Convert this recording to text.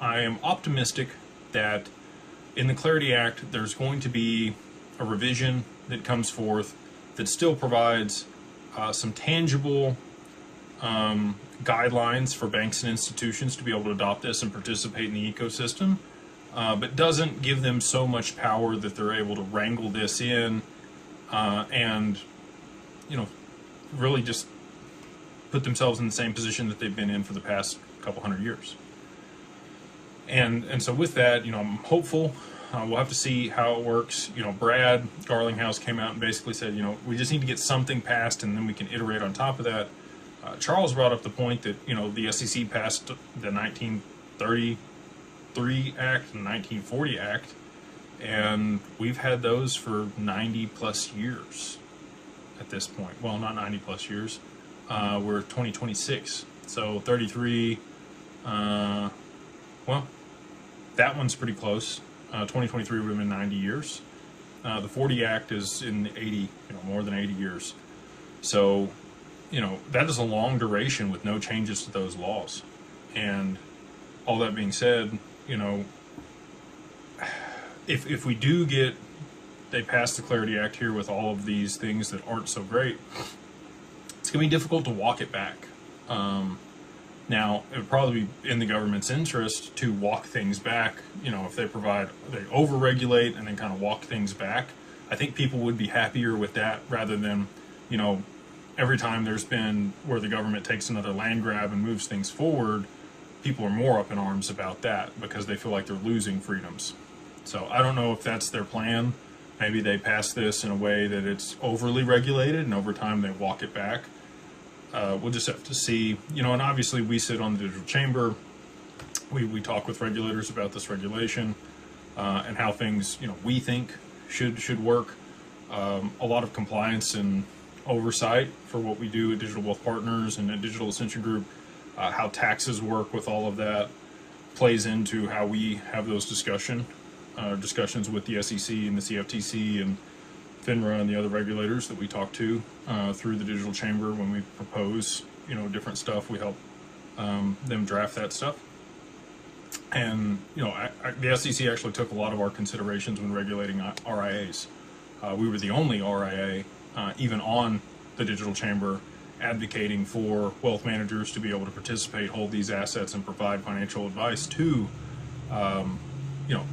I am optimistic that in the Clarity Act there's going to be a revision that comes forth that still provides some tangible guidelines for banks and institutions to be able to adopt this and participate in the ecosystem, but doesn't give them so much power that they're able to wrangle this in and, you know, really just put themselves in the same position that they've been in for the past couple hundred years. And so with that, you know, I'm hopeful. We'll have to see how it works. You know, Brad Garlinghouse came out and basically said, you know, we just need to get something passed and then we can iterate on top of that. Charles brought up the point that, you know, the SEC passed the 1933 Act and 1940 Act, and we've had those for 90 plus years at this point. Well, not 90 plus years. We're 2026. So 33, well, that one's pretty close. 2023 would have been 90 years. The 40 Act is in 80, you know, more than 80 years. So, you know, that is a long duration with no changes to those laws. And all that being said, you know, if we do get, they pass the Clarity Act here with all of these things that aren't so great, it's going to be difficult to walk it back. Now, it would probably be in the government's interest to walk things back. You know, if they over-regulate and then kind of walk things back, I think people would be happier with that rather than, you know, every time there's been where the government takes another land grab and moves things forward, people are more up in arms about that because they feel like they're losing freedoms. So I don't know if that's their plan. Maybe they pass this in a way that it's overly regulated and over time they walk it back. We'll just have to see, you know, and obviously we sit on the Digital Chamber. We talk with regulators about this regulation and how things, you know, we think should work. A lot of compliance and oversight for what we do at Digital Wealth Partners and at Digital Ascension Group, how taxes work with all of that plays into how we have those discussions with the SEC and the CFTC and FINRA and the other regulators that we talk to through the Digital Chamber when we propose, you know, different stuff. We help them draft that stuff. And, you know, the SEC actually took a lot of our considerations when regulating RIAs. We were the only RIA, even on the Digital Chamber, advocating for wealth managers to be able to participate, hold these assets, and provide financial advice to, you know,